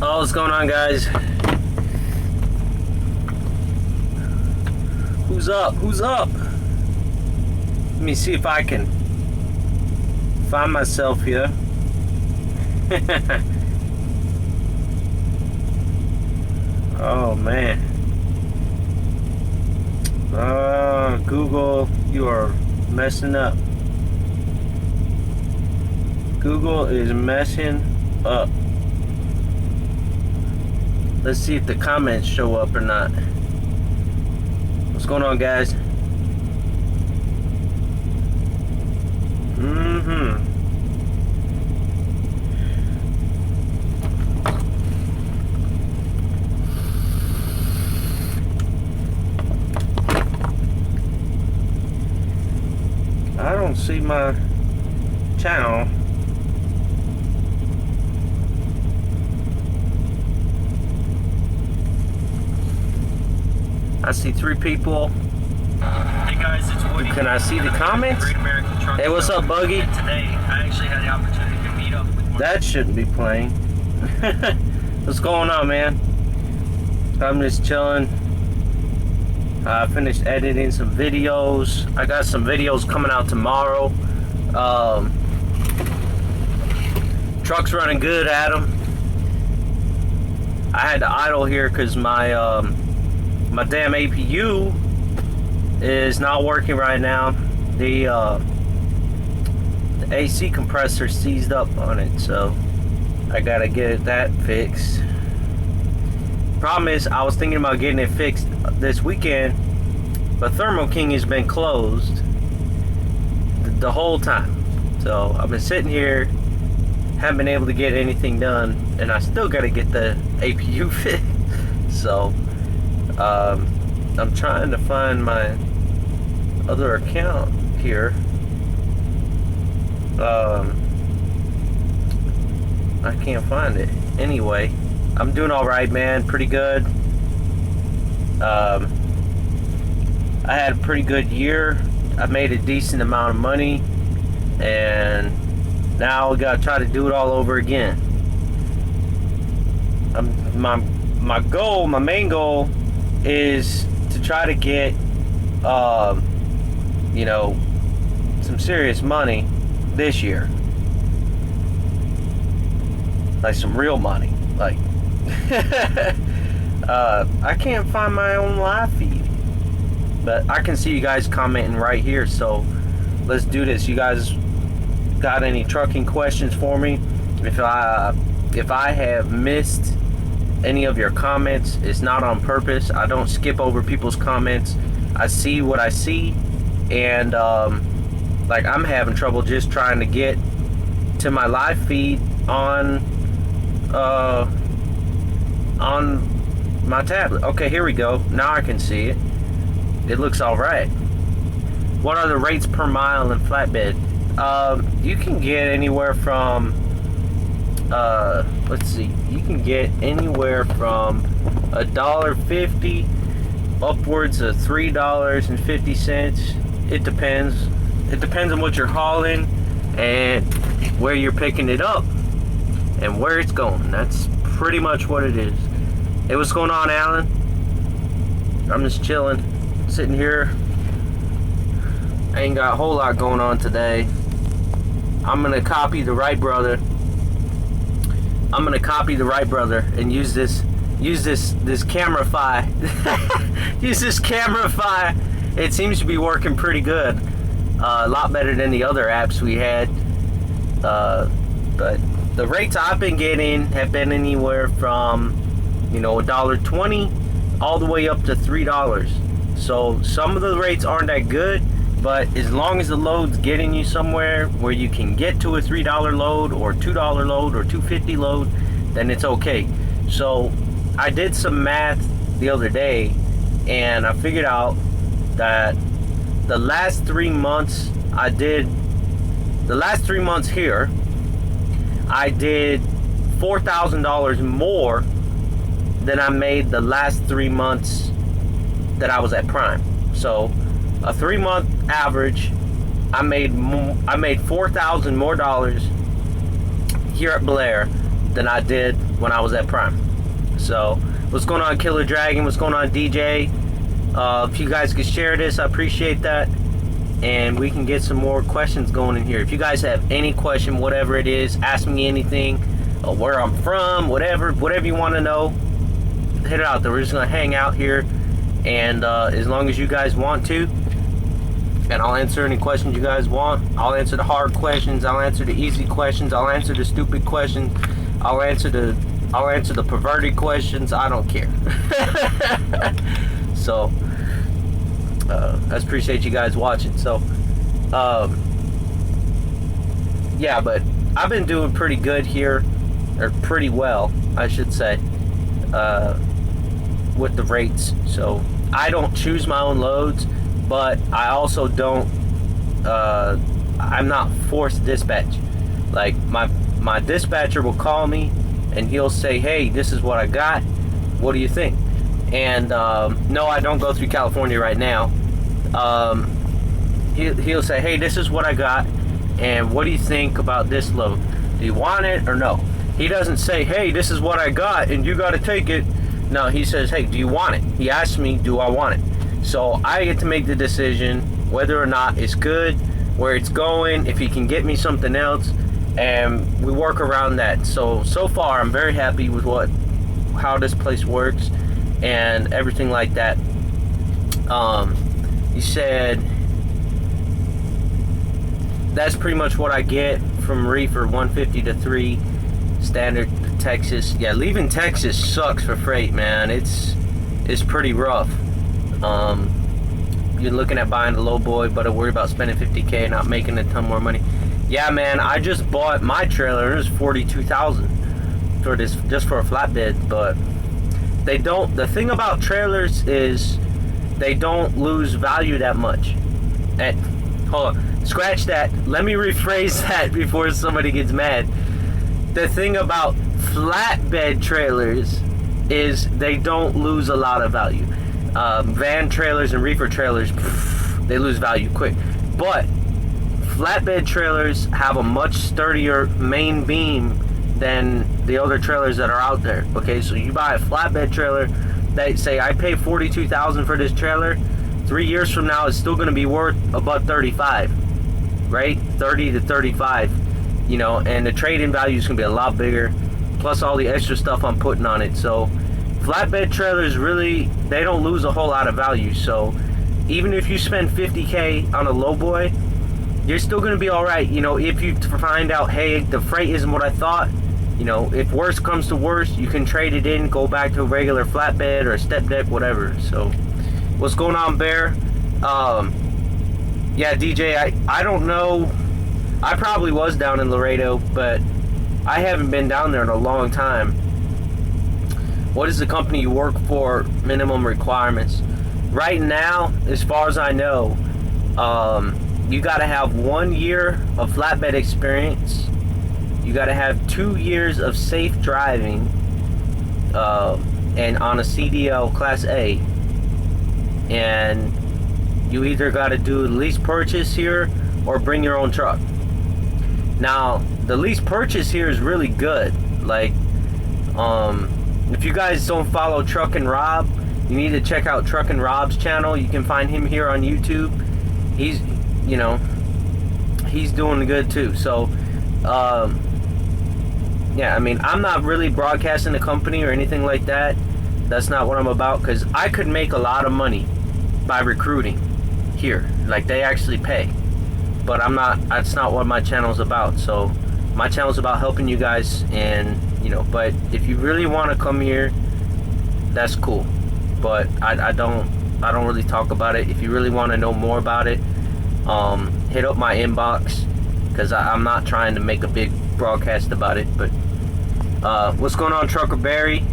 Oh, what's going on, guys? Who's up? Who's up? Let me see if I can find myself here. Oh, man. Google, you are messing up. Google is messing up. Let's see if the comments show up or not. What's going on, guys? I don't see my channel. I see 3 people. Hey guys, it's Woody. Can I see the comments? Hey, what's up, Buggy? And today, I actually had the opportunity to meet up with That shouldn't be playing. What's going on, man? I'm just chilling. I finished editing some videos. I got some videos coming out tomorrow. Truck's running good, Adam. I had to idle here because my damn APU is not working right now. The AC compressor seized up on it, so I gotta get that fixed. Problem is, I was thinking about getting it fixed this weekend, but Thermo King has been closed the whole time. So I've been sitting here, haven't been able to get anything done, and I still gotta get the APU fixed. So I'm trying to find my other account here. I can't find it. Anyway, I'm doing all right, man. Pretty good. I had a pretty good year. I made a decent amount of money, and now we gotta try to do it all over again. My main goal is to try to get you know, some serious money this year, like some real money. Like I can't find my own live feed, but I can see you guys commenting right here, so let's do this. You guys got any trucking questions for me? If I have missed any of your comments, it's not on purpose. I don't skip over people's comments. I see what I see, and like, I'm having trouble just trying to get to my live feed on my tablet. Okay, here we go. Now I can see it. It looks all right. What are the rates per mile in flatbed? You can get anywhere from let's see, you can get anywhere from $1.50 upwards of $3.50. It depends. It depends on what you're hauling and where you're picking it up and where it's going. That's pretty much what it is. Hey, what's going on, Alan? I'm just chilling, sitting here. I ain't got a whole lot going on today. I'm gonna copy the Wright brother. I'm gonna copy the Wright brother and use this Camerify. Use this Camerify. It seems to be working pretty good. A lot better than the other apps we had. But the rates I've been getting have been anywhere from, you know, $1.20 all the way up to $3. So some of the rates aren't that good, but as long as the load's getting you somewhere where you can get to a $3 load or $2 load or $2.50 load, then it's okay. So I did some math the other day, and I figured out that the last 3 months here, I did $4,000 more than I made the last 3 months that I was at Prime. So a 3-month average, I made $4,000 more here at Blair than I did when I was at Prime. So, what's going on, Killer Dragon? What's going on, DJ? If you guys could share this, I appreciate that. And we can get some more questions going in here. If you guys have any question, whatever it is, ask me anything, where I'm from, whatever you want to know, hit it out there. We're just going to hang out here. And as long as you guys want to, and I'll answer any questions you guys want. I'll answer the hard questions. I'll answer the easy questions. I'll answer the stupid questions. I'll answer the perverted questions. I don't care. So, I appreciate you guys watching. So, yeah, but I've been doing pretty good here, or pretty well, I should say, with the rates. So, I don't choose my own loads, but I also don't, I'm not forced dispatch. Like, my dispatcher will call me, and he'll say, hey, this is what I got. What do you think? And no, I don't go through California right now. He'll say, hey, this is what I got, and what do you think about this load? Do you want it or no? He doesn't say, hey, this is what I got, and you got to take it. No, he says, hey, do you want it? He asks me, do I want it? So I get to make the decision whether or not it's good, where it's going, if he can get me something else, and we work around that. So far, I'm very happy with how this place works and everything like that. You said that's pretty much what I get from reefer, 150 to 3 standard Texas. Yeah, leaving Texas sucks for freight, man. It's pretty rough. You're looking at buying a low boy, but I worry about spending $50K and not making a ton more money. Yeah, man, I just bought my trailer. It was $42,000 for this, just for a flatbed. But they don't. The thing about trailers is they don't lose value that much. And hold on, scratch that. Let me rephrase that before somebody gets mad. The thing about flatbed trailers is they don't lose a lot of value. Van trailers and reefer trailers, they lose value quick. But flatbed trailers have a much sturdier main beam than the other trailers that are out there. Okay, so you buy a flatbed trailer, they say I pay $42,000 for this trailer. 3 years from now, it's still going to be worth about $35,000, right? 30 to 35, you know, and the trade-in value is going to be a lot bigger, plus all the extra stuff I'm putting on it. So flatbed trailers really, they don't lose a whole lot of value. So even if you spend $50K on a low boy, you're still going to be all right. You know, if you find out, hey, the freight isn't what I thought, you know, if worse comes to worse, you can trade it in, go back to a regular flatbed or a step deck, whatever. So what's going on, Bear? Yeah, DJ, I don't know. I probably was down in Laredo, but I haven't been down there in a long time. What is the company you work for? Minimum requirements. Right now, as far as I know, you got to have 1 year of flatbed experience. You got to have 2 years of safe driving, and on a CDL Class A. And you either got to do lease purchase here or bring your own truck. Now, the lease purchase here is really good. Like, if you guys don't follow Truck and Rob, you need to check out Truck and Rob's channel. You can find him here on YouTube. He's, you know, he's doing good too. So, yeah, I mean, I'm not really broadcasting the company or anything like that. That's not what I'm about, because I could make a lot of money by recruiting here. Like, they actually pay. But I'm not, that's not what my channel's about. So my channel's about helping you guys, and, you know, but if you really want to come here, that's cool. But I don't really talk about it. If you really want to know more about it, hit up my inbox, because I'm not trying to make a big broadcast about it. But what's going on, Trucker Barry?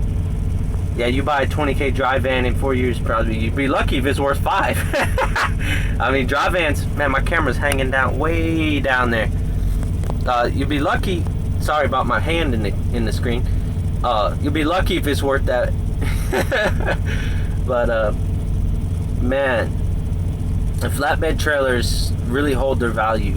Yeah, you buy a 20K dry van in 4 years, probably. You'd be lucky if it's worth 5. I mean, dry vans, man, my camera's hanging down, way down there. You'd be lucky. Sorry about my hand in the screen. You'll be lucky if it's worth that. But man, the flatbed trailers really hold their value.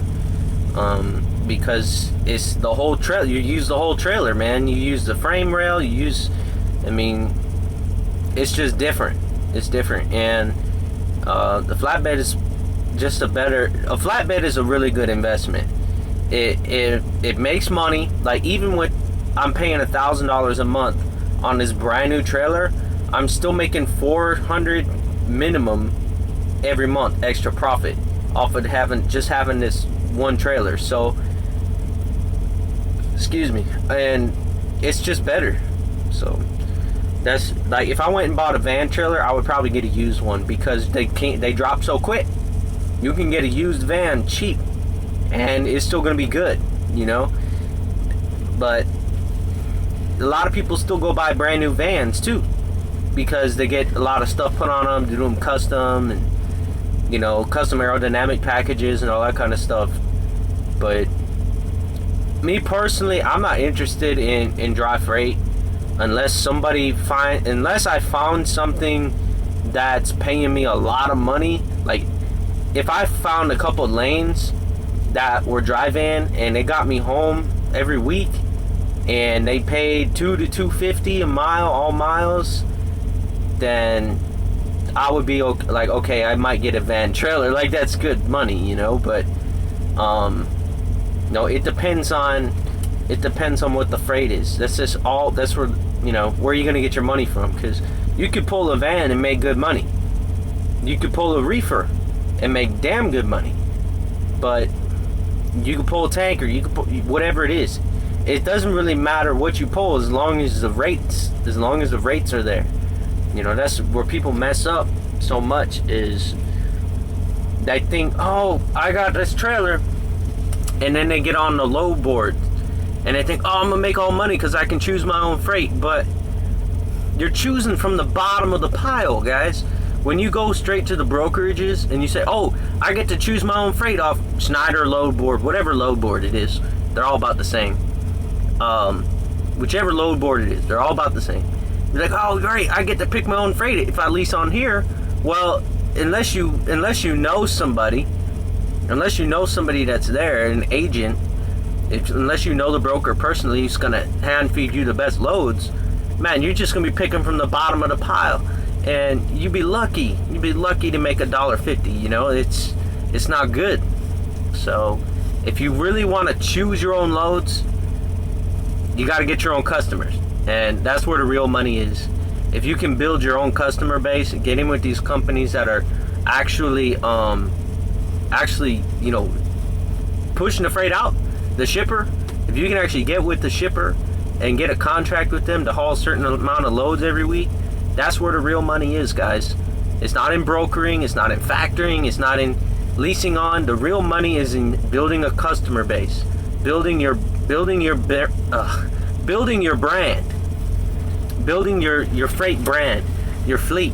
because it's the whole trailer. You use the whole trailer, man. You use the frame rail. I mean, it's just different. It's different, and the flatbed is just a flatbed is a really good investment. It makes money. Like, even with, I'm paying $1,000 a month on this brand new trailer, I'm still making $400 minimum every month extra profit off of having this one trailer. So, excuse me, and it's just better. So that's like, if I went and bought a van trailer, I would probably get a used one, because they drop so quick. You can get a used van cheap and it's still going to be good, you know. But a lot of people still go buy brand new vans too, because they get a lot of stuff put on them, do them custom, and, you know, custom aerodynamic packages and all that kind of stuff. But me personally, I'm not interested in dry freight unless I found something that's paying me a lot of money. Like, if I found a couple lanes that were dry van and they got me home every week and they paid $200 to $250 a mile, all miles, then I would be okay, like, okay, I might get a van trailer. Like, that's good money, you know. But no, it depends on what the freight is. That's where, you know, where you're gonna get your money from. Because you could pull a van and make good money. You could pull a reefer and make damn good money. But you could pull a tanker, you could pull whatever it is. It doesn't really matter what you pull, as long as the rates are there. You know, that's where people mess up so much, is they think, oh, I got this trailer, and then they get on the load board and they think, oh, I'm gonna make all money because I can choose my own freight. But you're choosing from the bottom of the pile, guys. When you go straight to the brokerages and you say, oh, I get to choose my own freight off Schneider load board, whatever load board it is, they're all about the same. Whichever load board it is, they're all about the same. You're like, oh, great, I get to pick my own freight if I lease on here. Well, unless you know somebody that's there, an agent, unless you know the broker personally who's gonna hand feed you the best loads, man, you're just gonna be picking from the bottom of the pile, and you'd be lucky to make $1.50. You know, it's not good. So if you really want to choose your own loads, you got to get your own customers, and that's where the real money is. If you can build your own customer base and get in with these companies that are actually, you know, pushing the freight out, the shipper, if you can actually get with the shipper and get a contract with them to haul a certain amount of loads every week, that's where the real money is, guys. It's not in brokering, it's not in factoring, it's not in leasing on. The real money is in building a customer base, building your brand, building your freight brand, your fleet,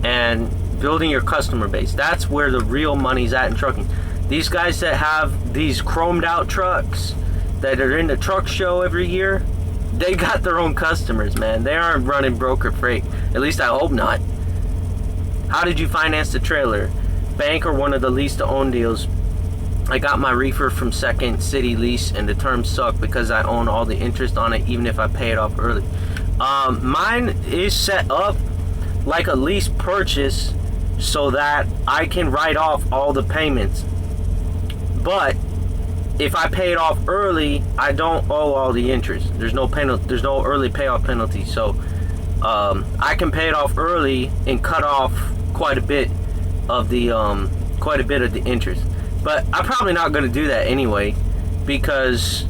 and building your customer base. That's where the real money's at in trucking. These guys that have these chromed out trucks that are in the truck show every year, they got their own customers, man. They aren't running broker freight. At least I hope not. How did you finance the trailer? Bank or one of the lease to own deals? I got my reefer from Second City Lease, and the terms suck because I own all the interest on it, even if I pay it off early. Mine is set up like a lease purchase so that I can write off all the payments. But if I pay it off early, I don't owe all the interest. There's no penalty. There's no early payoff penalty. So I can pay it off early and cut off quite a bit of the interest. But I'm probably not going to do that anyway, because,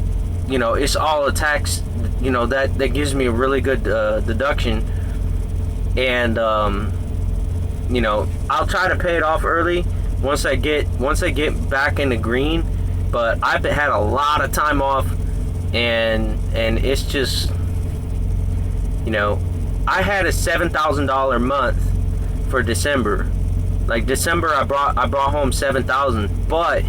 you know, it's all a tax. You know, that gives me a really good deduction, and you know, I'll try to pay it off early once I get back in the green. But I've had a lot of time off, and it's just, you know, I had a $7,000 month for December. Like December, I brought home $7,000, but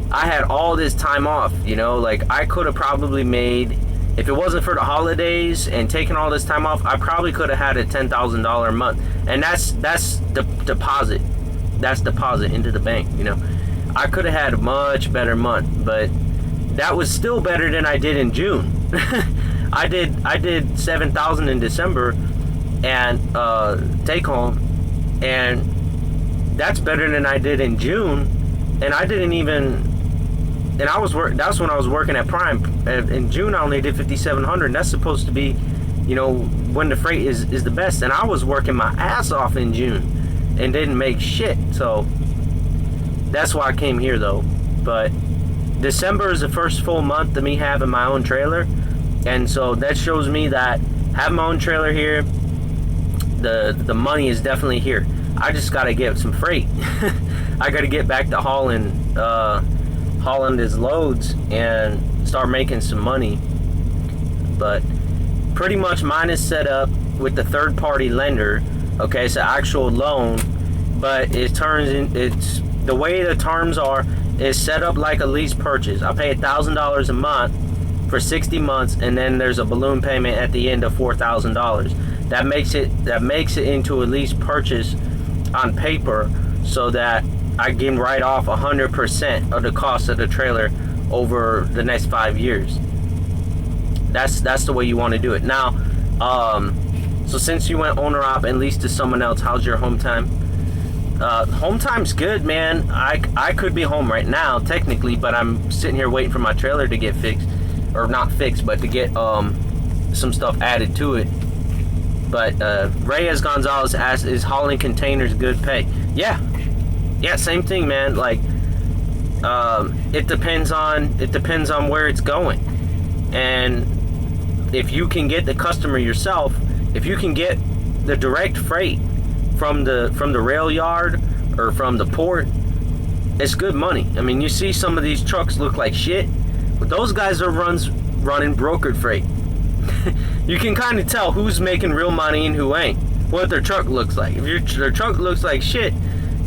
I had all this time off. You know, like I could have probably made, if it wasn't for the holidays and taking all this time off, I probably could have had a $10,000 a month, and that's the deposit. That's deposit into the bank. You know, I could have had a much better month, but that was still better than I did in June. I did 7,000 in December and take home, and that's better than I did in June. And I didn't even. And that's when I was working at Prime. In June, I only did 5,700. That's supposed to be, when the freight is the best. And I was working my ass off in June and didn't make shit. So that's why I came here, though. But December is the first full month of me having my own trailer. And so that shows me that having my own trailer here, the money is definitely here. I just got to get some freight. I got to get back to hauling his loads and start making some money. But pretty much mine is set up with the third party lender. Okay, it's an actual loan, but it's the way the terms are is set up like a lease purchase. I pay $1,000 a month for 60 months, and then there's a balloon payment at the end of $4,000. That makes it into a lease purchase on paper, so that I can write off 100% of the cost of the trailer over the next 5 years. That's the way you want to do it. Now, so since you went owner op and leased to someone else, how's your home time? Home time's good, man. I could be home right now technically, but I'm sitting here waiting for my trailer to get fixed, or not fixed, but to get some stuff added to it. But Reyes Gonzalez asked, is hauling containers good pay? Yeah, same thing, man. Like, it depends on where it's going, and if you can get the customer yourself, if you can get the direct freight from the rail yard or from the port, it's good money. I mean, you see some of these trucks look like shit, but those guys are running brokered freight. You can kind of tell who's making real money and who ain't, what their truck looks like. If their truck looks like shit,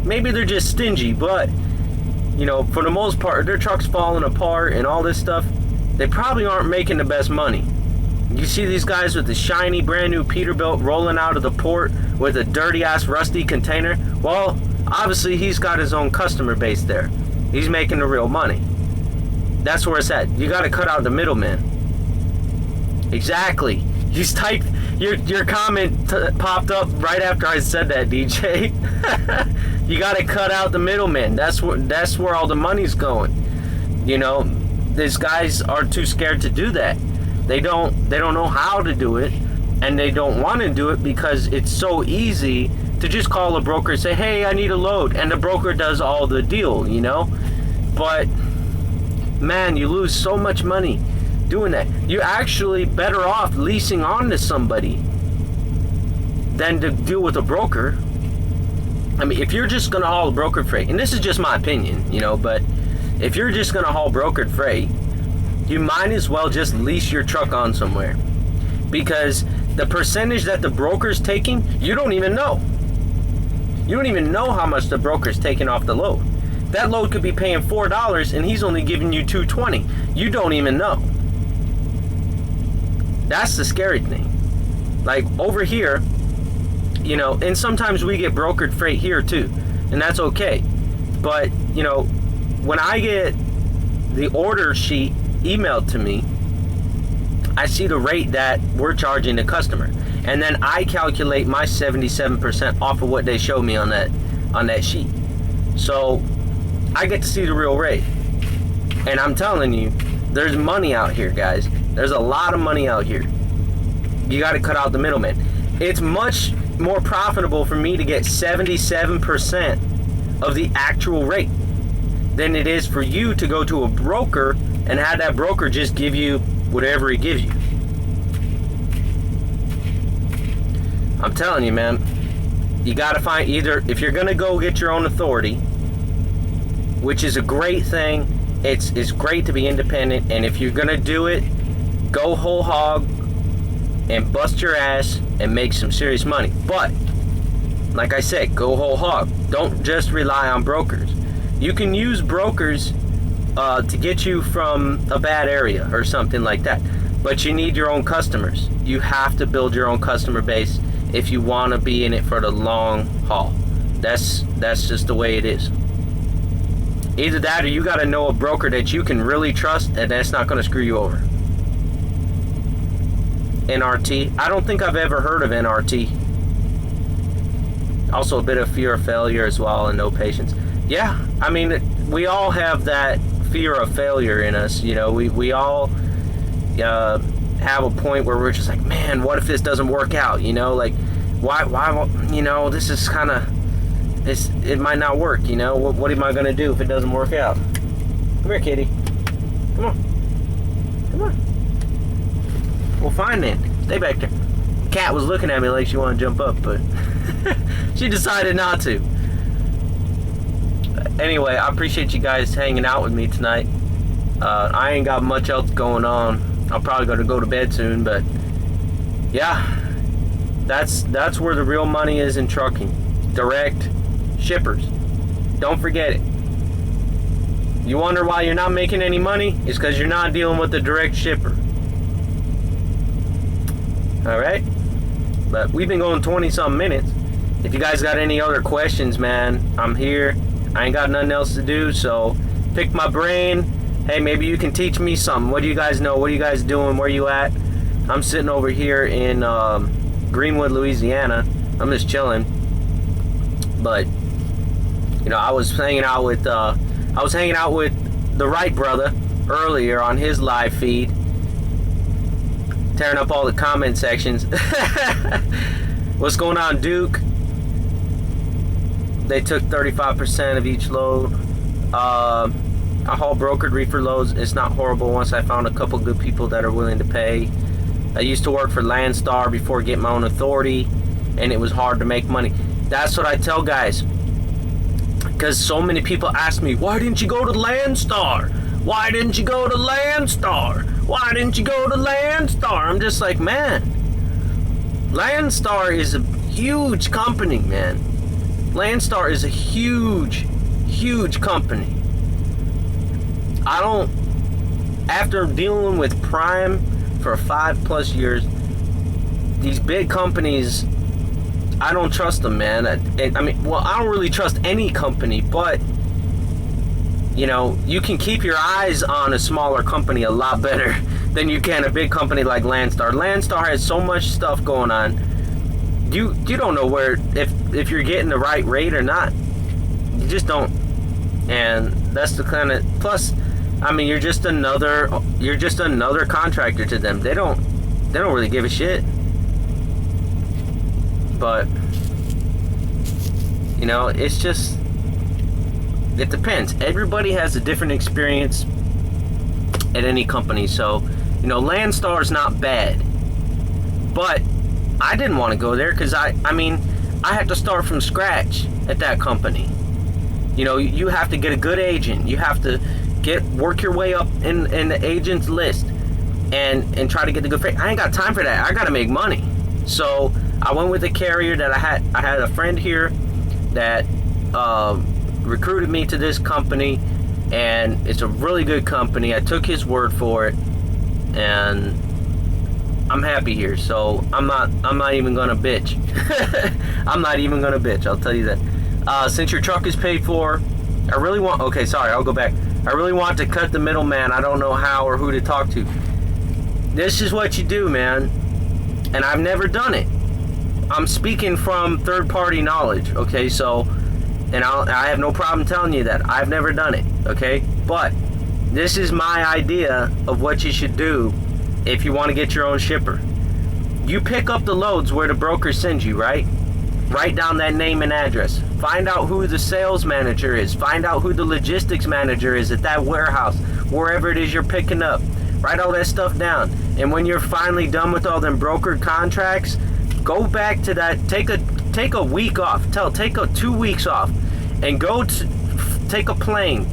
maybe they're just stingy, but for the most part, their truck's falling apart and all this stuff, they probably aren't making the best money. You see these guys with the shiny brand new Peterbilt rolling out of the port with a dirty ass rusty container. Well, obviously he's got his own customer base there. He's making the real money. That's where it's at. You got to cut out the middleman. Exactly. He's typed. Your comment popped up right after I said that, DJ. You got to cut out the middleman. That's where all the money's going. These guys are too scared to do that. They don't know how to do it, and they don't want to do it because it's so easy to just call a broker and say, hey, I need a load, and the broker does all the deal, But man, you lose so much money doing that. You're actually better off leasing on to somebody than to deal with a broker. I mean, if you're just going to haul a brokered freight, and this is just my opinion, but if you're just going to haul brokered freight, you might as well just lease your truck on somewhere, because the percentage that the broker's taking, you don't even know. You don't even know how much the broker's taking off the load. That load could be paying $4 and he's only giving you $2.20. You don't even know. That's the scary thing. Like over here, and sometimes we get brokered freight here too, and that's okay. But, when I get the order sheet emailed to me, I see the rate that we're charging the customer, and then I calculate my 77% off of what they show me on that sheet. So I get to see the real rate. And I'm telling you, there's money out here, guys. There's a lot of money out here. You got to cut out the middleman. It's much more profitable for me to get 77% of the actual rate than it is for you to go to a broker and have that broker just give you whatever he gives you. I'm telling you, man, you got to find either, if you're going to go get your own authority, which is a great thing, it's great to be independent, and if you're going to do it, go whole hog and bust your ass and make some serious money. But, like I said, go whole hog. Don't just rely on brokers. You can use brokers to get you from a bad area or something like that, but you need your own customers. You have to build your own customer base if you want to be in it for the long haul. That's just the way it is. Either that or you got to know a broker that you can really trust and that's not going to screw you over. NRT. I don't think I've ever heard of NRT. Also a bit of fear of failure as well and no patience. Yeah, I mean, we all have that fear of failure in us. You know, we all have a point where we're just like, man, what if this doesn't work out? You know, like, why, you know, this is kind of, it might not work, you know? What am I going to do if it doesn't work out? Come here, kitty. Come on. Come on. Well, fine then. Stay back there. Cat was looking at me like she wanted to jump up, but she decided not to. Anyway, I appreciate you guys hanging out with me tonight. I ain't got much else going on. I'm probably going to go to bed soon, but yeah, that's where the real money is in trucking. Direct shippers. Don't forget it. You wonder why you're not making any money? It's because you're not dealing with the direct shipper. Alright? But we've been going 20-something minutes. If you guys got any other questions, man, I'm here. I ain't got nothing else to do, so pick my brain. Hey, maybe you can teach me something. What do you guys know? What are you guys doing? Where you at? I'm sitting over here in Greenwood, Louisiana. I'm just chilling. But you know, I was hanging out with the Wright brother earlier on his live feed, tearing up all the comment sections. What's going on, Duke? They took 35% of each load. I haul brokered reefer loads. It's not horrible once I found a couple good people that are willing to pay. I used to work for Landstar before getting my own authority, and it was hard to make money. That's what I tell guys. Because so many people ask me, why didn't you go to Landstar? Why didn't you go to Landstar? Why didn't you go to Landstar? I'm just like, man, Landstar is a huge company, man. Landstar is a huge, huge company. After dealing with Prime for 5+ years, these big companies, I don't trust them, man. I don't really trust any company, but you know, you can keep your eyes on a smaller company a lot better than you can a big company like Landstar. Landstar has so much stuff going on. You don't know where if you're getting the right rate or not. You just don't. And that's the kind of, plus, I mean, you're just another contractor to them. They don't really give a shit. But you know, it's just, it depends. Everybody has a different experience at any company. So, you know, Landstar is not bad, but I didn't want to go there because I had to start from scratch at that company. You know, you have to get a good agent. You have to work your way up in the agent's list and try to get the good freight. I ain't got time for that. I got to make money. So I went with a carrier that I had a friend here that recruited me to this company, and it's a really good company. I took his word for it, and I'm happy here. So I'm not even gonna bitch. I'm not even gonna bitch, I'll tell you that. Since your truck is paid for, I really want to cut the middleman. I don't know how or who to talk to. This is what you do, man. And I've never done it. I'm speaking from third-party knowledge, okay? So, and I have no problem telling you that. I've never done it, okay? But this is my idea of what you should do if you want to get your own shipper. You pick up the loads where the broker sends you, right? Write down that name and address. Find out who the sales manager is. Find out who the logistics manager is at that warehouse, wherever it is you're picking up. Write all that stuff down. And when you're finally done with all them brokered contracts, go back to that. Take a week off. Take 2 weeks off, and go take a plane.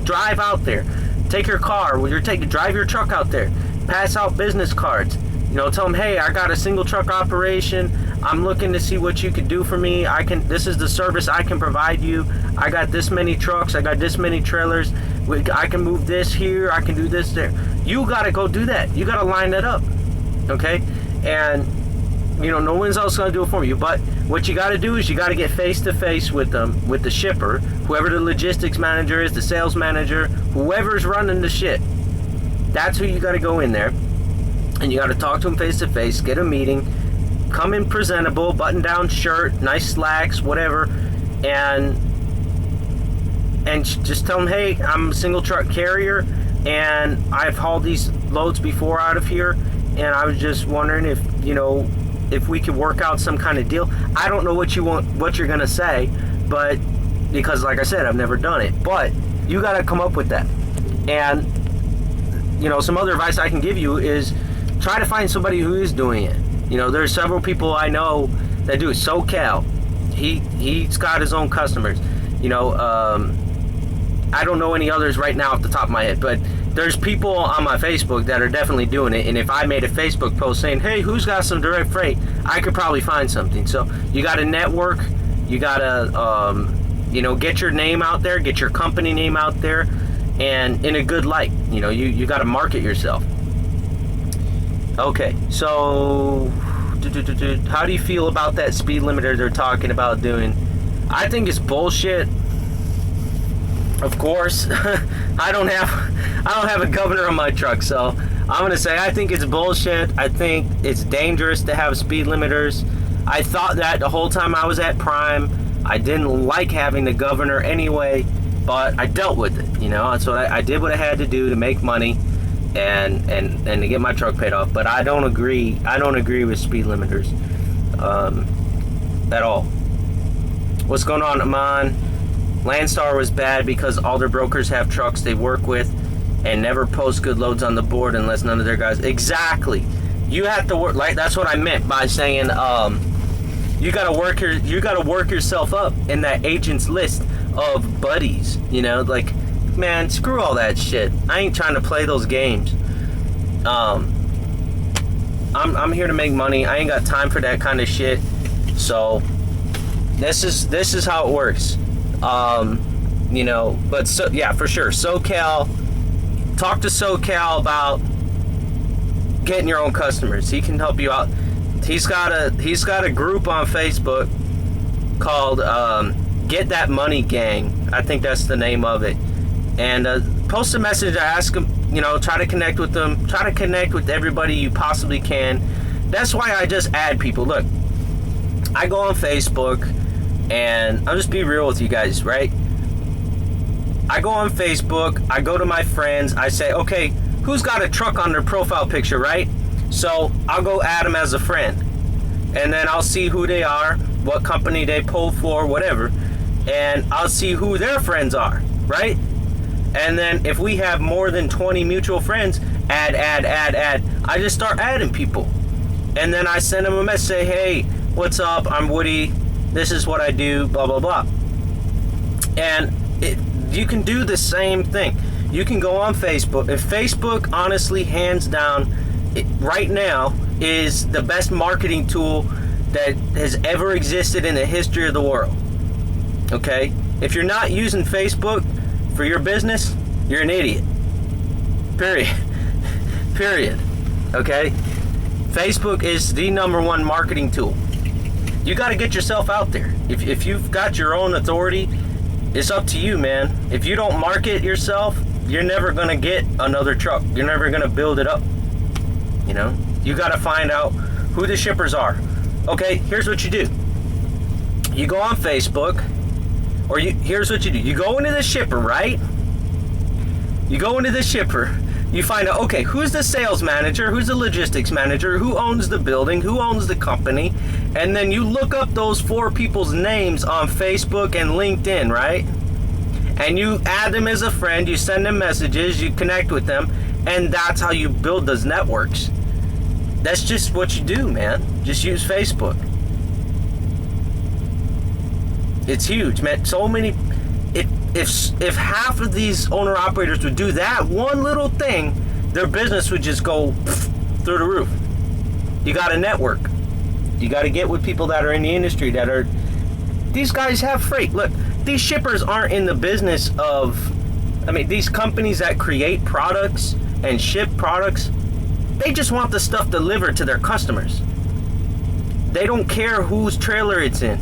Drive out there. Take your car. Drive your truck out there. Pass out business cards. You know, tell them, hey, I got a single truck operation. I'm looking to see what you could do for me. This is the service I can provide you. I got this many trucks. I got this many trailers. I can move this here. I can do this there. You got to go do that. You got to line that up. Okay? And no one's else going to do it for you. But what you got to do is you got to get face to face with them, with the shipper, whoever the logistics manager is, the sales manager, whoever's running the shit. That's who you got to go in there, and you got to talk to them face to face, get a meeting, come in presentable, button down shirt, nice slacks, whatever, and just tell them, hey, I'm a single truck carrier, and I've hauled these loads before out of here, and I was just wondering if we could work out some kind of deal. I don't know what you're gonna say, but because like I said, I've never done it, but you got to come up with that. And some other advice I can give you is try to find somebody who is doing it. There's several people I know that do it. SoCal, he's got his own customers. I don't know any others right now off the top of my head, but there's people on my Facebook that are definitely doing it. And if I made a Facebook post saying, hey, who's got some direct freight, I could probably find something. So you got to network. You got to, get your name out there, get your company name out there, and in a good light. You got to market yourself. Okay, so how do you feel about that speed limiter they're talking about doing? I think it's bullshit. Of course, I don't have a governor on my truck, so I'm gonna say I think it's bullshit. I think it's dangerous to have speed limiters. I thought that the whole time I was at Prime. I didn't like having the governor anyway, but I dealt with it. That's what I did. What I had to do to make money, and to get my truck paid off. But I don't agree. With speed limiters at all. What's going on, Aman? Landstar was bad because all their brokers have trucks they work with and never post good loads on the board unless none of their guys. Exactly. You have to work, like, that's what I meant by saying you gotta work yourself up in that agent's list of buddies. Like, man, screw all that shit. I ain't trying to play those games. I'm here to make money. I ain't got time for that kind of shit. So this is how it works. But so yeah, for sure. SoCal, talk to SoCal about getting your own customers. He can help you out. He's got a group on Facebook called Get That Money Gang. I think that's the name of it. And post a message. Ask them. Try to connect with them. Try to connect with everybody you possibly can. That's why I just add people. Look, I go on Facebook. And I'll just be real with you guys, right? I go on Facebook, I go to my friends, I say, okay, who's got a truck on their profile picture, right? So I'll go add them as a friend. And then I'll see who they are, what company they pull for, whatever. And I'll see who their friends are, right? And then if we have more than 20 mutual friends, add. I just start adding people. And then I send them a message, say, hey, what's up? I'm Woody. This is what I do, blah, blah, blah. And you can do the same thing. You can go on Facebook. If Facebook, honestly, hands down, right now, is the best marketing tool that has ever existed in the history of the world. Okay? If you're not using Facebook for your business, you're an idiot. Period. Okay? Facebook is the #1 marketing tool. You got to get yourself out there. If you've got your own authority, it's up to you, man. If you don't market yourself, you're never going to get another truck. You're never going to build it up. You got to find out who the shippers are. Okay, here's what you do. You go on Facebook, or here's what you do. You go into the shipper, right? You go into the shipper. You find out, okay, who's the sales manager, who's the logistics manager, who owns the building, who owns the company, and then you look up those 4 people's names on Facebook and LinkedIn, right? And you add them as a friend, you send them messages, you connect with them, and that's how you build those networks. That's just what you do, man. Just use Facebook. It's huge, man. So many... If half of these owner-operators would do that one little thing, their business would just go through the roof. You got to network. You got to get with people that are in the industry that are... These guys have freight. Look, these shippers aren't in the business of... these companies that create products and ship products, they just want the stuff delivered to their customers. They don't care whose trailer it's in,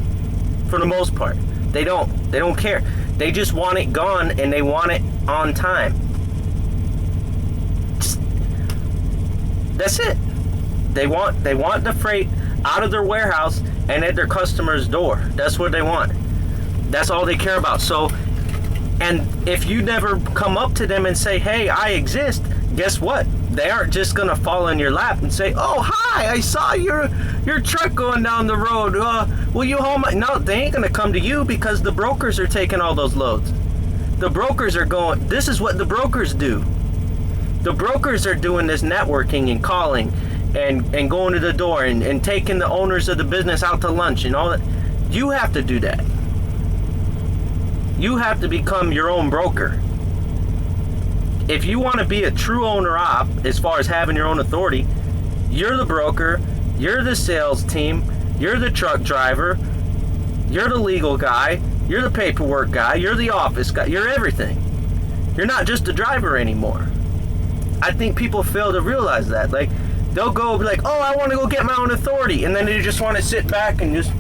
for the most part. They don't care. They just want it gone, and they want it on time. That's it. They want the freight out of their warehouse and at their customer's door. That's what they want. That's all they care about. So, and if you never come up to them and say, hey, I exist, guess what? They aren't just gonna fall in your lap and say, oh, hi, I saw your truck going down the road. Will you haul my... No, they ain't gonna come to you because the brokers are taking all those loads. The brokers are going... This is what the brokers do. The brokers are doing this networking and calling and going to the door and taking the owners of the business out to lunch and all that. You have to do that. You have to become your own broker. If you want to be a true owner-op, as far as having your own authority, you're the broker, you're the sales team, you're the truck driver, you're the legal guy, you're the paperwork guy, you're the office guy, you're everything. You're not just a driver anymore. I think people fail to realize that. Like, they'll go be like, oh, I want to go get my own authority, and then they just want to sit back and just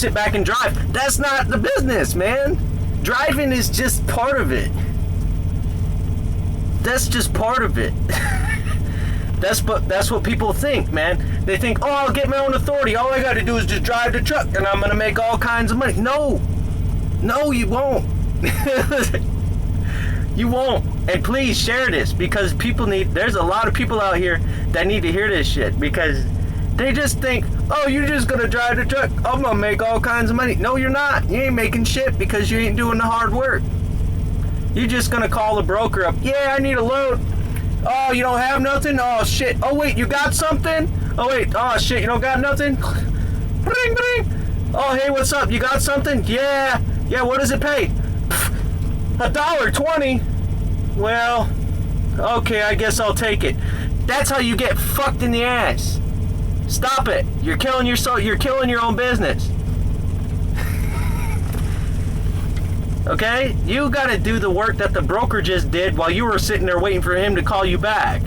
sit back and drive. That's not the business, man. Driving is just part of it. That's just part of it. That's what people think, man. They think, oh, I'll get my own authority. All I got to do is just drive the truck, and I'm going to make all kinds of money. No, you won't. You won't. And please share this, because there's a lot of people out here that need to hear this shit, because they just think, oh, you're just gonna drive the truck, I'm gonna make all kinds of money. No, you're not. You ain't making shit because you ain't doing the hard work. You're just gonna call the broker up. Yeah, I need a load. Oh, you don't have nothing? Oh shit. Oh wait, you got something? Oh wait, oh shit, you don't got nothing? Bring, bring. Oh hey, what's up? You got something? Yeah, what does it pay? $1.20. Well, okay, I guess I'll take it. That's how you get fucked in the ass. Stop it. You're killing yourself. You're killing your own business. Okay? You gotta do the work that the broker just did while you were sitting there waiting for him to call you back.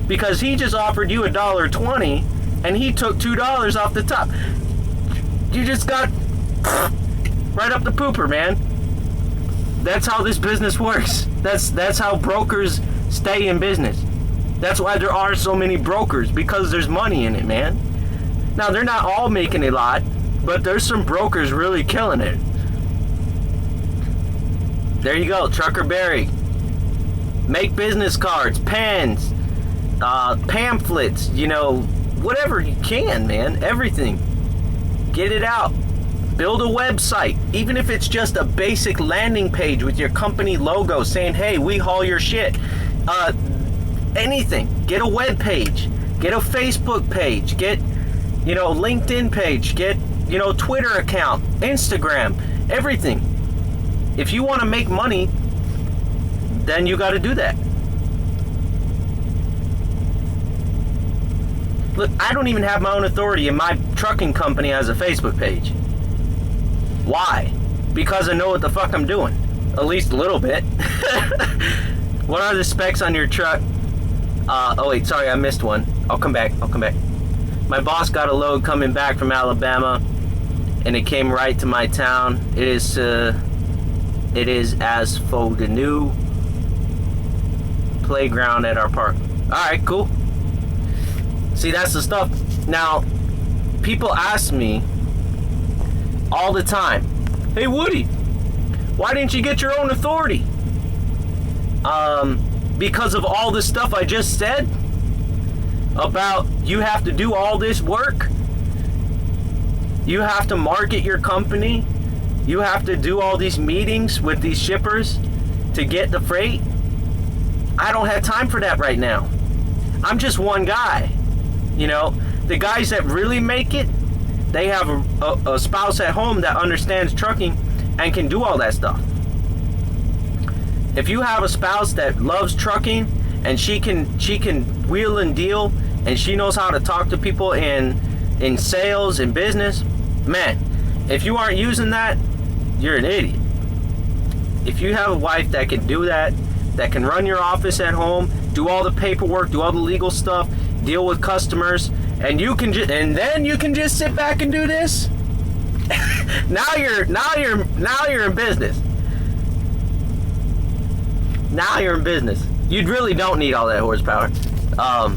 Because he just offered you $1.20 and he took $2 off the top. You just got right up the pooper, man. That's how this business works. That's how brokers stay in business. That's why there are so many brokers, because there's money in it, man. Now, they're not all making a lot, but there's some brokers really killing it. There you go, Trucker Barry. Make business cards, pens, pamphlets, whatever you can, man. Everything. Get it out. Build a website, even if it's just a basic landing page with your company logo saying, hey, we haul your shit. Anything. Get a web page. Get a Facebook page. Get, LinkedIn page. Get, Twitter account, Instagram, everything. If you want to make money, then you got to do that. Look, I don't even have my own authority, and my trucking company has a Facebook page. Why? Because I know what the fuck I'm doing. At least a little bit. What are the specs on your truck? Oh wait, sorry, I missed one. I'll come back. My boss got a load coming back from Alabama, and it came right to my town. It is as for the new playground at our park. Alright, cool. See, that's the stuff. Now, people ask me all the time, hey Woody, why didn't you get your own authority? Because of all the stuff I just said about you have to do all this work. You have to market your company. You have to do all these meetings with these shippers to get the freight. I don't have time for that right now. I'm just one guy. The guys that really make it, they have a spouse at home that understands trucking and can do all that stuff. If you have a spouse that loves trucking and she can wheel and deal, and she knows how to talk to people in sales and business, man, if you aren't using that, you're an idiot. If you have a wife that can do that, that can run your office at home, do all the paperwork, do all the legal stuff, deal with customers, and then you can just sit back and do this. now you're in business. Now you're in business. You really don't need all that horsepower. All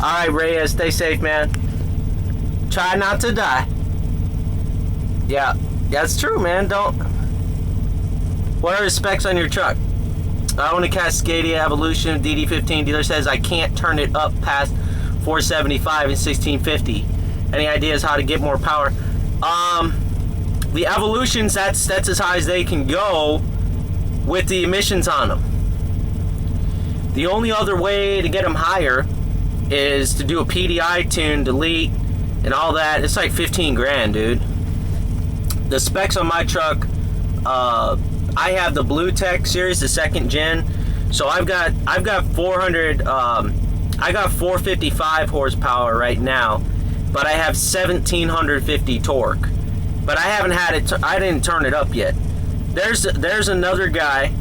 right, Reyes, stay safe, man. Try not to die. Yeah, that's true, man. Don't. What are the specs on your truck? I own a Cascadia Evolution DD15. Dealer says I can't turn it up past 475 and 1650. Any ideas how to get more power? The Evolutions, that's as high as they can go with the emissions on them. The only other way to get them higher is to do a PDI tune, delete, and all that. It's like 15 grand, dude. The specs on my truck, I have the Blue Tech series, the second gen. So I've got 455 horsepower right now, but I have 1750 torque. But I haven't had it. I didn't turn it up yet. There's another guy.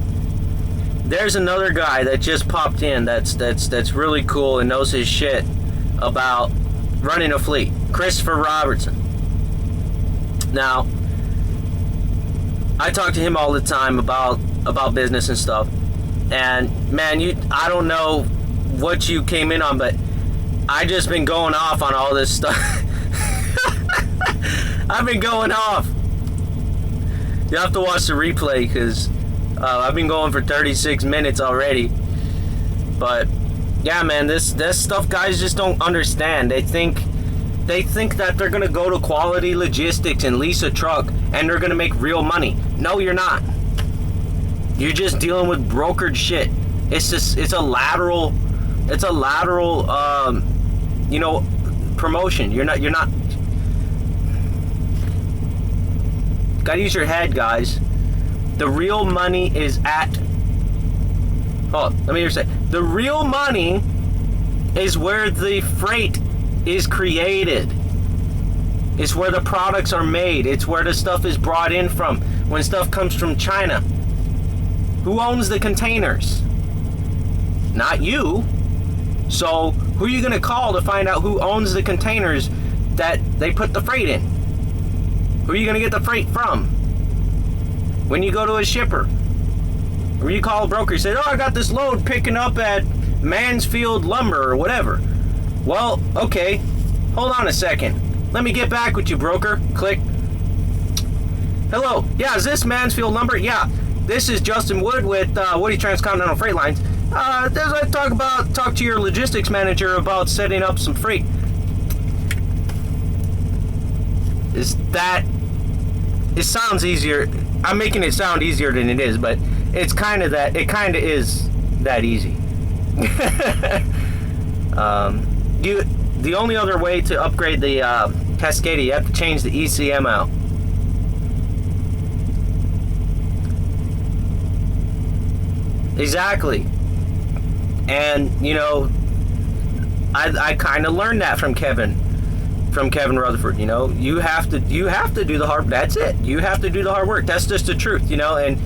There's another guy that just popped in. That's really cool and knows his shit about running a fleet. Christopher Robertson. Now, I talk to him all the time about business and stuff. And man, I don't know what you came in on, but I just been going off on all this stuff. I've been going off. You have to watch the replay because I've been going for 36 minutes already. But yeah, man, this stuff guys just don't understand. They think that they're gonna go to Quality Logistics and lease a truck and they're gonna make real money. No, you're not. You're just dealing with brokered shit. It's a lateral promotion. You're not. Gotta use your head, guys. The real money is at. Hold on, let me just say. The real money is where the freight is created. It's where the products are made. It's where the stuff is brought in from. When stuff comes from China, who owns the containers? Not you. So who are you gonna call to find out who owns the containers that they put the freight in? Who are you gonna get the freight from? When you go to a shipper, or you call a broker, you say, "Oh, I got this load picking up at Mansfield Lumber or whatever." Well, okay, hold on a second. Let me get back with you, broker. Click. Hello. Yeah, is this Mansfield Lumber? Yeah, this is Justin Wood with Woody Transcontinental Freight Lines. There's I talk to your logistics manager about setting up some freight. It sounds easier. I'm making it sound easier than it is, but it's kind of that. It kind of is that easy. The only other way to upgrade the Cascadia, you have to change the ECM out. Exactly. And you know, I kind of learned that from Kevin Rutherford. You know, you have to do the hard. That's it. You have to do the hard work. That's just the truth. You know, and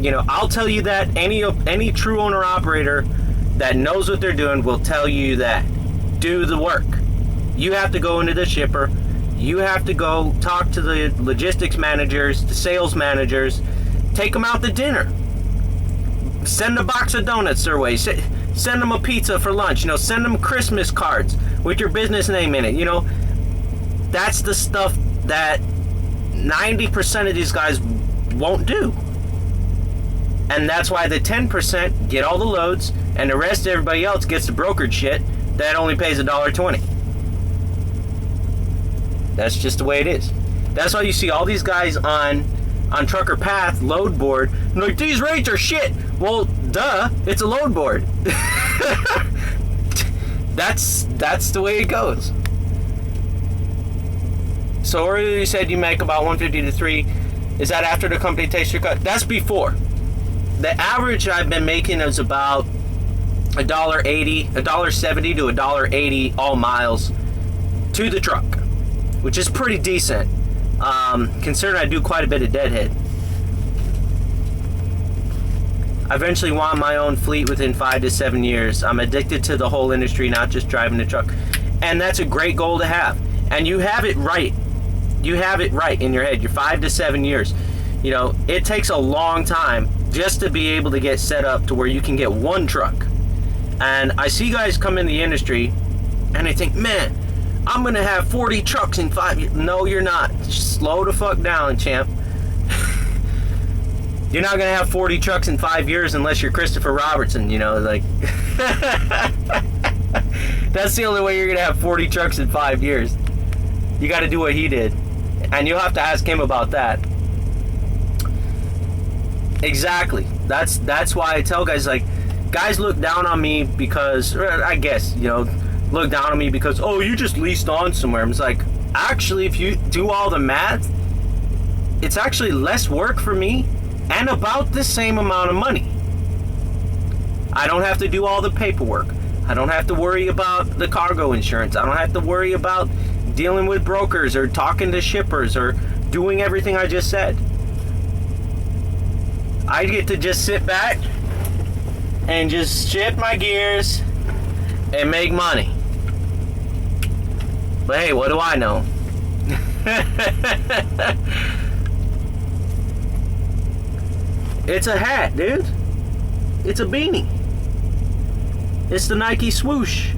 you know, I'll tell you that any true owner operator that knows what they're doing will tell you that. Do the work. You have to go into the shipper. You have to go talk to the logistics managers, the sales managers. Take them out to dinner. Send a box of donuts their way. Send them a pizza for lunch. You know, send them Christmas cards with your business name in it. You know, that's the stuff that 90% of these guys won't do. And that's why the 10% get all the loads, and the rest of everybody else gets the brokered shit that only pays $1.20. That's just the way it is. That's why you see all these guys on Trucker Path load board, and like, these rates are shit. Well, duh, it's a load board. That's the way it goes. So earlier you said you make about 150 to 3. Is that after the company takes your cut? That's before. The average I've been making is about $1.80, $1.70 to $1.80 all miles to the truck, which is pretty decent, considering I do quite a bit of deadhead. I eventually want my own fleet within 5 to 7 years. I'm addicted to the whole industry, not just driving a truck. And that's a great goal to have. And you have it right. You have it right in your head. You're 5 to 7 years. You know, it takes a long time just to be able to get set up to where you can get one truck. And I see guys come in the industry and they think, man, I'm going to have 40 trucks in 5 years. No, you're not. Just slow the fuck down, champ. You're not going to have 40 trucks in 5 years unless you're Christopher Robertson, you know, like. That's the only way you're going to have 40 trucks in 5 years. You got to do what he did. And you'll have to ask him about that. Exactly. That's why I tell guys, like, guys look down on me because, I guess, you know, look down on me because, oh, you just leased on somewhere. I'm just like, actually, if you do all the math, it's actually less work for me and about the same amount of money. I don't have to do all the paperwork. I don't have to worry about the cargo insurance. I don't have to worry about dealing with brokers or talking to shippers or doing everything I just said. I get to just sit back and just shift my gears and make money. But hey, what do I know? It's a hat, dude. It's a beanie. It's the Nike swoosh.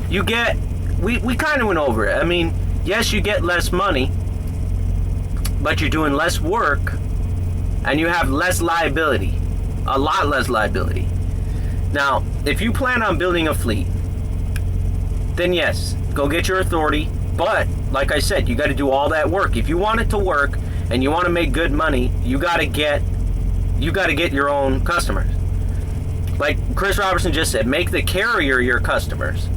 You get, we kind of went over it. I mean, yes, you get less money, but you're doing less work and you have less liability. A lot less liability. Now, if you plan on building a fleet, then yes, go get your authority. But, like I said, you got to do all that work. If you want it to work and you want to make good money, you got to get your own customers. Like Chris Robertson just said, make the carrier your customers.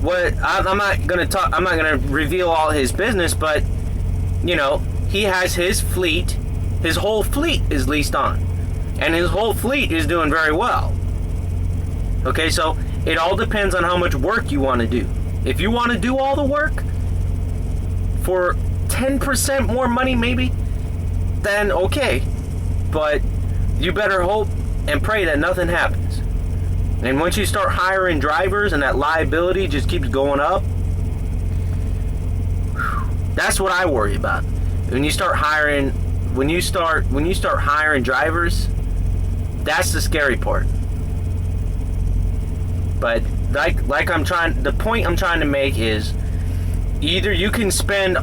I'm not gonna reveal all his business, but you know, he has his fleet. His whole fleet is leased on, and his whole fleet is doing very well. Okay, so it all depends on how much work you want to do. If you want to do all the work for 10% more money, maybe, then okay. But you better hope and pray that nothing happens. And once you start hiring drivers and that liability just keeps going up, that's what I worry about. When you start hiring drivers, that's the scary part. But the point I'm trying to make is, either you can spend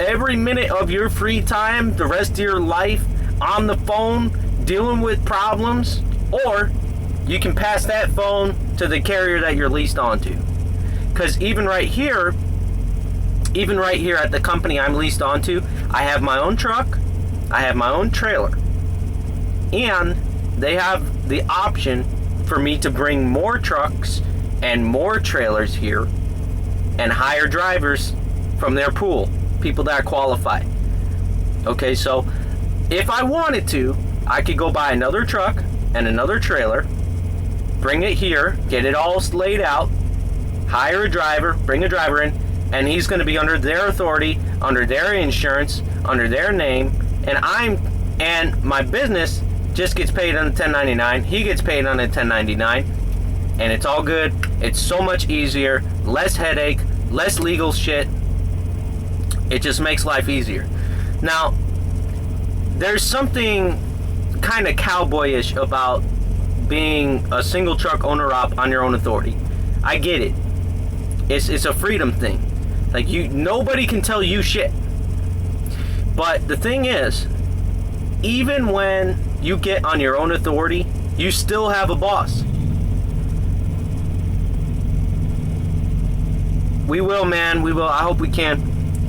every minute of your free time, the rest of your life, on the phone dealing with problems, or you can pass that phone to the carrier that you're leased onto. Because even right here at the company I'm leased onto, I have my own truck, I have my own trailer, and they have the option for me to bring more trucks and more trailers here and hire drivers from their pool, people that are qualified. Okay, so if I wanted to, I could go buy another truck and another trailer, bring it here, get it all laid out, hire a driver, bring a driver in, and he's going to be under their authority, under their insurance, under their name, and my business just gets paid on the 1099, he gets paid on the 1099, and it's all good. It's so much easier, less headache, less legal shit. It just makes life easier. Now, there's something kind of cowboyish about being a single truck owner-op on your own authority. I get it. It's a freedom thing. Like, nobody can tell you shit. But the thing is, even when you get on your own authority, you still have a boss. We will, man. We will. I hope we can.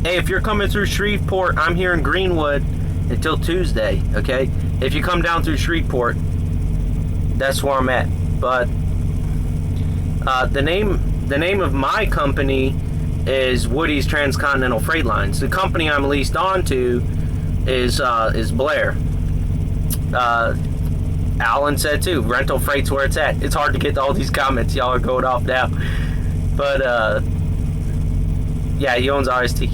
Hey, if you're coming through Shreveport, I'm here in Greenwood until Tuesday, okay? If you come down through Shreveport, that's where I'm at. But the name of my company is Woody's Transcontinental Freight Lines. The company I'm leased on to is Blair. Alan said too, rental freight's where it's at. It's hard to get to all these comments. Y'all are going off now. But yeah, he owns RST.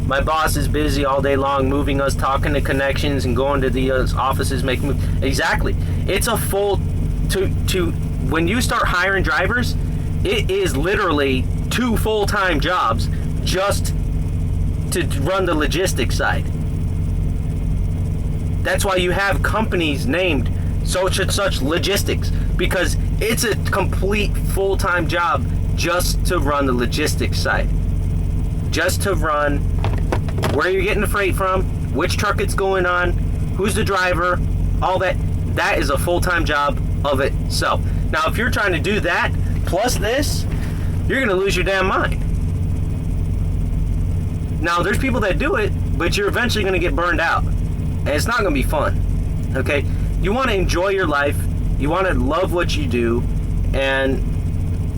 My boss is busy all day long moving us, talking to connections, and going to the offices, making moves. Exactly. It's a full to when you start hiring drivers, it is literally 2 full-time jobs just to run the logistics side. That's why you have companies named such and such logistics, because it's a complete full-time job just to run the logistics side. Just to run where you're getting the freight from, which truck it's going on, who's the driver, all that. That is a full-time job of itself. Now, if you're trying to do that plus this, you're going to lose your damn mind. Now, there's people that do it, but you're eventually going to get burned out. And it's not going to be fun. Okay? You want to enjoy your life. You want to love what you do. And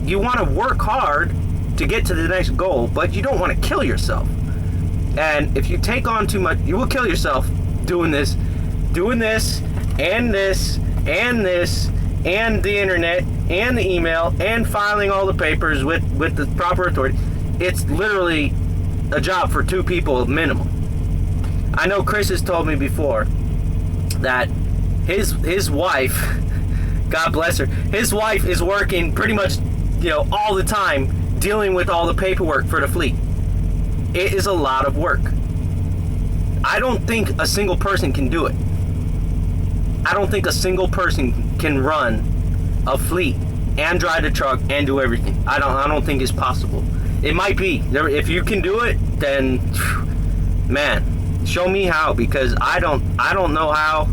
you want to work hard to get to the next goal, but you don't want to kill yourself. And if you take on too much, you will kill yourself doing this, and this, and this, and the internet, and the email, and filing all the papers with the proper authority. It's literally a job for 2 people minimum. I know Chris has told me before that his wife, God bless her, his wife is working pretty much, all the time dealing with all the paperwork for the fleet. It is a lot of work. I don't think a single person can do it. I don't think a single person can run a fleet and drive the truck and do everything. I don't think it's possible. It might be. If you can do it, then man, show me how, because I don't know how.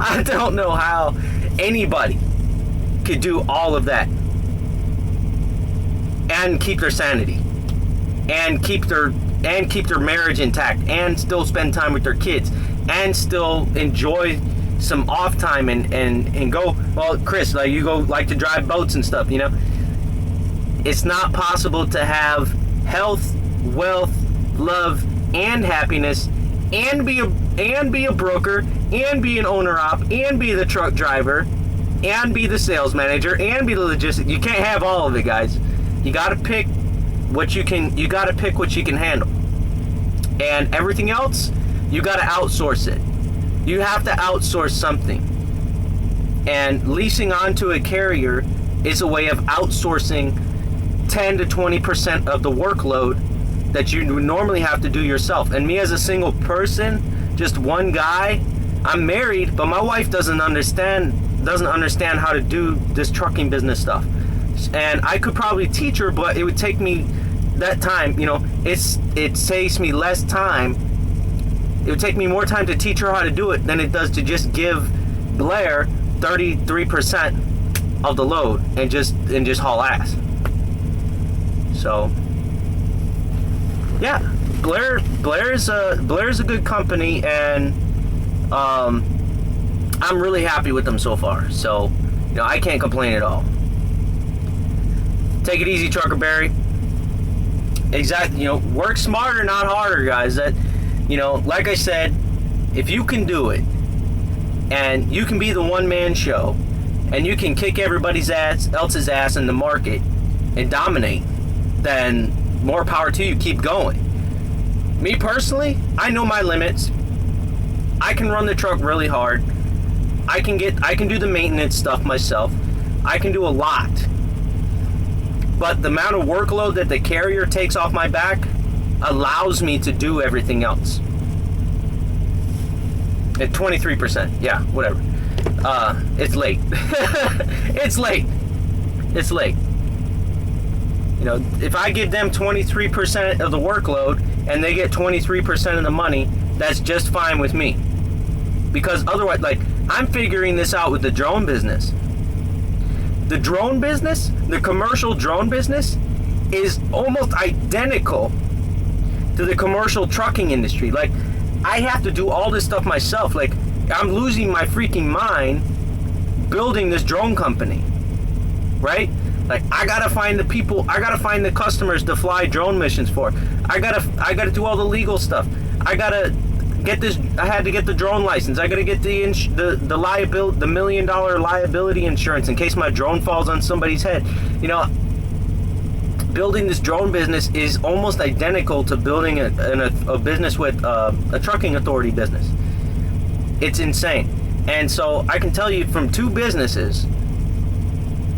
I don't know how anybody could do all of that and keep their sanity and keep their marriage intact and still spend time with their kids and still enjoy some off time and go. Well, Chris, like you like to drive boats and stuff, it's not possible to have health, wealth, love, and happiness and be a broker and be an owner op and be the truck driver and be the sales manager and be the logistic. You can't have all of it, guys. You got to pick what you can. You got to pick what you can handle, and everything else you got to outsource it. You have to outsource something, and leasing onto a carrier is a way of outsourcing 10 to 20% of the workload that you normally have to do yourself. And me as a single person, just one guy, I'm married, but my wife doesn't understand how to do this trucking business stuff. And I could probably teach her, but it would take me that time. It saves me less time. It would take me more time to teach her how to do it than it does to just give Blair 33% of the load and just haul ass. So yeah, Blair's a good company, and I'm really happy with them so far. So I can't complain at all. Take it easy, Trucker Barry. Exactly. Work smarter, not harder, guys. That, like I said, if you can do it, and you can be the one-man show, and you can kick everybody's else's ass in the market and dominate, then more power to you. Keep going. Me personally, I know my limits. I can run the truck really hard. I can do the maintenance stuff myself. I can do a lot. But the amount of workload that the carrier takes off my back allows me to do everything else. At 23%, yeah, whatever. It's late. It's late. If I give them 23% of the workload and they get 23% of the money, that's just fine with me. Because otherwise, I'm figuring this out with the drone business. The drone business, the commercial drone business, is almost identical to the commercial trucking industry. I have to do all this stuff myself. I'm losing my freaking mind building this drone company, right? I gotta find the people, I gotta find the customers to fly drone missions for. I gotta do all the legal stuff. I had to get the drone license. I gotta get the liability, the $1 million liability insurance in case my drone falls on somebody's head. building this drone business is almost identical to building a business with a trucking authority business. It's insane. And so I can tell you from two businesses,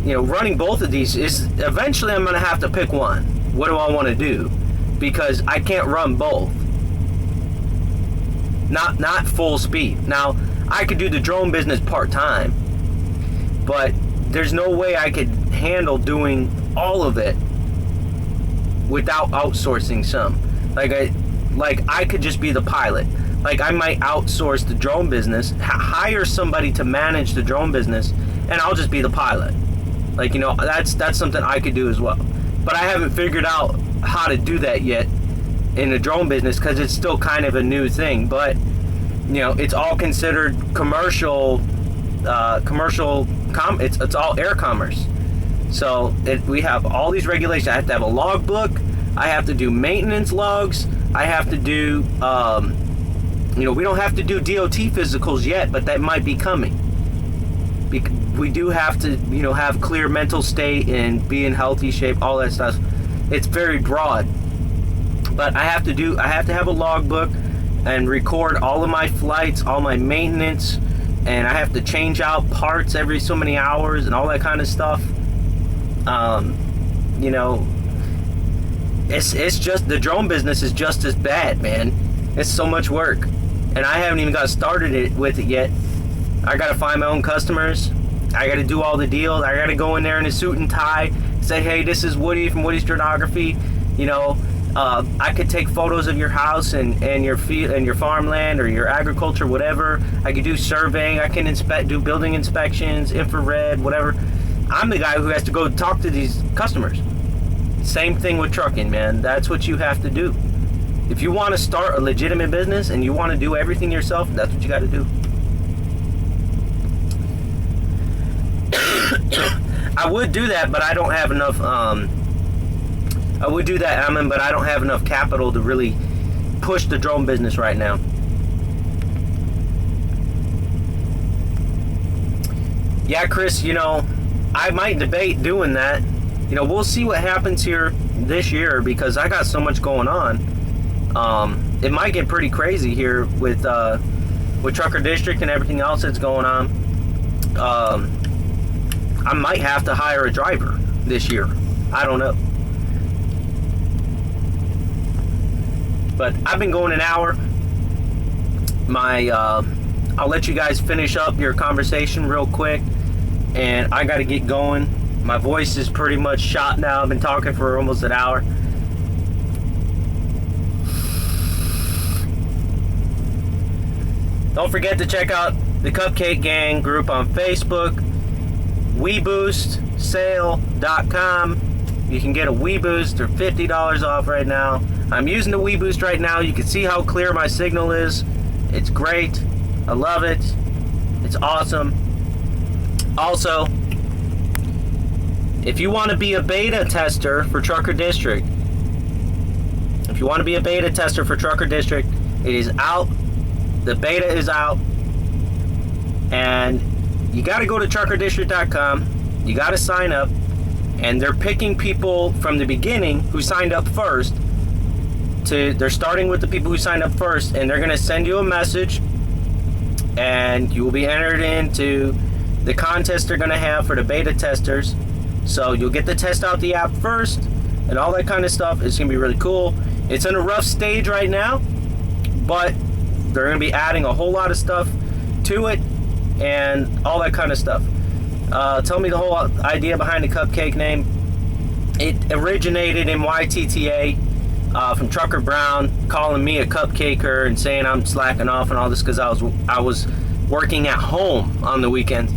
running both of these is eventually I'm going to have to pick one. What do I want to do? Because I can't run both. Not full speed. Now, I could do the drone business part-time, but there's no way I could handle doing all of it without outsourcing some. Like I could just be the pilot. Like I might outsource the drone business, hire somebody to manage the drone business, and I'll just be the pilot. Like, that's something I could do as well. But I haven't figured out how to do that yet in the drone business because it's still kind of a new thing. But it's all considered commercial. It's all air commerce. So we have all these regulations. I have to have a logbook. I have to do maintenance logs. I have to do, we don't have to do DOT physicals yet, but that might be coming. We do have to, have clear mental state and be in healthy shape, all that stuff. It's very broad. But I have to have a logbook and record all of my flights, all my maintenance, and I have to change out parts every so many hours and all that kind of stuff. It's just, the drone business is just as bad, man. It's so much work, and I haven't even got started with it yet. I gotta find my own customers. I gotta do all the deals. I gotta go in there in a suit and tie, say, hey, this is Woody from Woody's Dronography. I could take photos of your house and your and your farmland or your agriculture, whatever. I could do surveying. I can do building inspections, infrared, whatever. I'm the guy who has to go talk to these customers. Same thing with trucking, man. That's what you have to do. If you want to start a legitimate business and you want to do everything yourself, that's what you got to do. I would do that, but I don't have enough. I would do that, but I don't have enough capital to really push the drone business right now. Yeah, Chris, I might debate doing that. We'll see what happens here this year because I got so much going on. It might get pretty crazy here with Trucker District and everything else that's going on. I might have to hire a driver this year. I don't know. But I've been going an hour. I'll let you guys finish up your conversation real quick, and I got to get going. My voice is pretty much shot now. I've been talking for almost an hour. Don't forget to check out the Cupcake Gang group on Facebook. WeBoostSale.com. You can get a WeBoost for $50 off right now. I'm using the WeBoost right now. You can see how clear my signal is. It's great. I love it. It's awesome. Also, if you want to be a beta tester for Trucker District, it is out. The beta is out. And you got to go to truckerdistrict.com. You got to sign up. And they're picking people from the beginning who signed up first. They're starting with the people who signed up first, and they're going to send you a message, and you will be entered into the contest they're going to have for the beta testers. So you'll get to test out the app first, and all that kind of stuff. It's going to be really cool. It's in a rough stage right now, but they're going to be adding a whole lot of stuff to it, and all that kind of stuff. Tell me the whole idea behind the Cupcake name. It originated in YTTA from Trucker Brown calling me a cupcaker and saying I'm slacking off and all this because I was working at home on the weekends.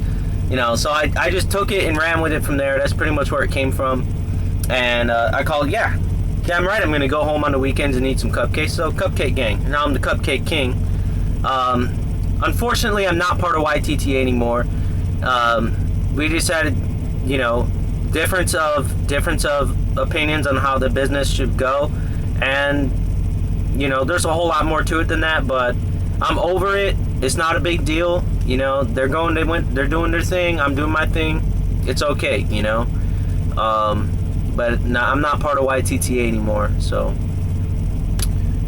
So I just took it and ran with it from there. That's pretty much where it came from. And I called, damn right I'm going to go home on the weekends and eat some cupcakes. So Cupcake Gang. Now I'm the Cupcake King. Unfortunately, I'm not part of YTTA anymore. We decided, difference of opinions on how the business should go, and there's a whole lot more to it than that. But I'm over it. It's not a big deal. They're doing their thing. I'm doing my thing. It's okay. but I'm not part of YTTA anymore, so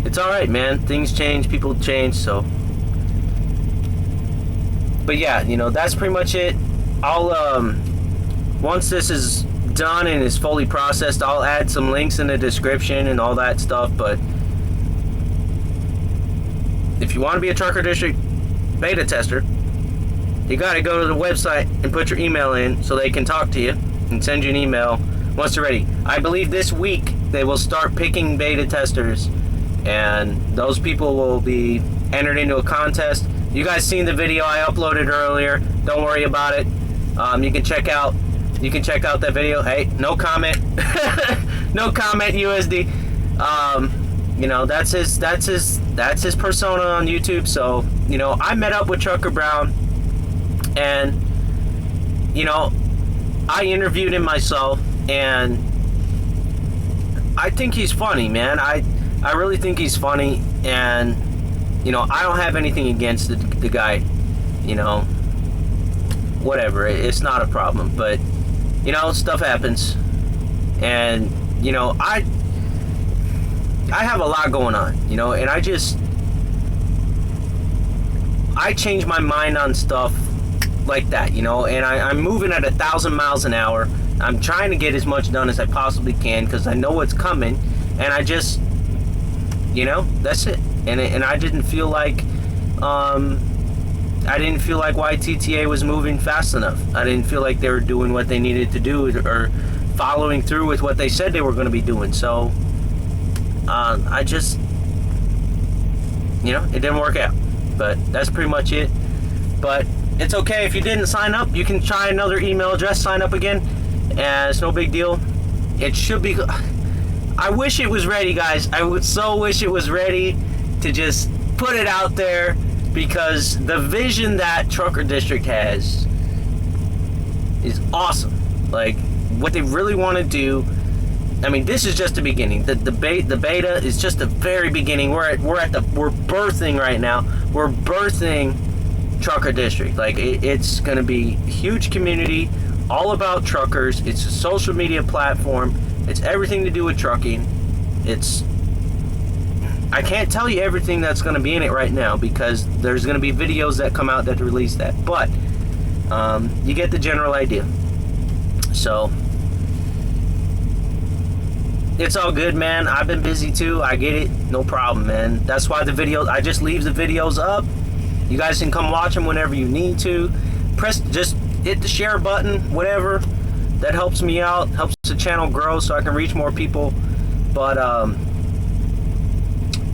it's all right, man. Things change, people change, so. But yeah, you know, that's pretty much it. I'll once this is done and is fully processed, I'll add some links in the description and all that stuff. But if you want to be a Trucker District beta tester, you got to go to the website and put your email in so they can talk to you and send you an email once they're ready. I believe this week they will start picking beta testers, and those people will be entered into a contest. You guys seen the video I uploaded earlier. Don't worry about it. You can check out that video. Hey, no comment. No comment, USD. You know, that's his persona on YouTube. So, you know, I met up with Trucker Brown, and you know, I interviewed him myself, and I think he's funny, man. I really think he's funny, and you know, I don't have anything against the guy. You know, whatever, it's not a problem. But you know, stuff happens, and you know, I have a lot going on, you know, and I change my mind on stuff like that, you know, and I'm moving at 1,000 miles an hour. I'm trying to get as much done as I possibly can because I know what's coming, and I just, you know, that's it. And I didn't feel like YTTA was moving fast enough. I didn't feel like they were doing what they needed to do or following through with what they said they were going to be doing. So I just, you know, it didn't work out. But that's pretty much it. But it's okay if you didn't sign up. You can try another email address, sign up again, and it's no big deal. It should be. I wish it was ready, guys. I would so wish it was ready to just put it out there, because the vision that Trucker District has is awesome. Like, what they really want to do. I mean, this is just the beginning. The beta is just the very beginning. We're birthing right now. We're birthing Trucker District. Like, it's gonna be a huge community, all about truckers. It's a social media platform. It's everything to do with trucking. I can't tell you everything that's going to be in it right now, because there's going to be videos that come out that release that. But you get the general idea. So it's all good, man. I've been busy too. I get it. No problem, man. That's why I just leave the videos up. You guys can come watch them whenever you need to. Just hit the share button, whatever. That helps me out, helps the channel grow so I can reach more people. But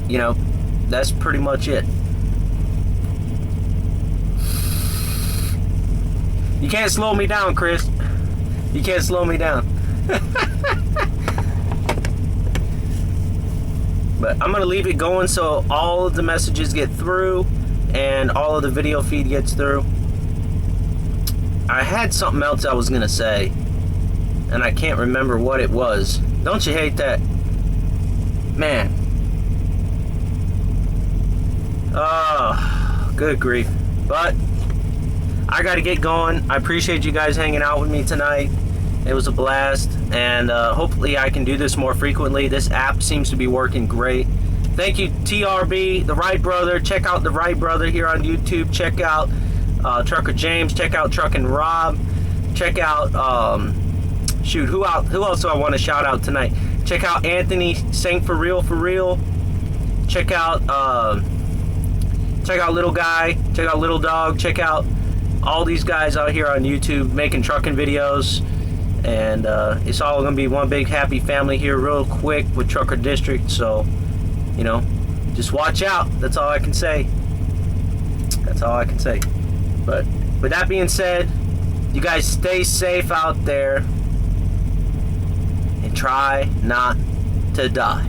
you know, that's pretty much it. You can't slow me down, Chris. You can't slow me down. But I'm gonna leave it going so all of the messages get through and all of the video feed gets through. I had something else I was gonna say, and I can't remember what it was. Don't you hate that? Man. Oh, good grief. But I gotta get going. I appreciate you guys hanging out with me tonight. It was a blast, and hopefully I can do this more frequently. This app seems to be working great. Thank you, TRB, The Wright Brother. Check out The Wright Brother here on YouTube. Check out Trucker James. Check out Truckin' Rob. Check out, who else do I want to shout out tonight? Check out Anthony, Sing For Real. Check out Little Guy. Check out Little Dog. Check out all these guys out here on YouTube making trucking videos. And it's all going to be one big happy family here real quick with Trucker District. So, you know, just watch out. That's all I can say. That's all I can say. But with that being said, you guys stay safe out there and try not to die.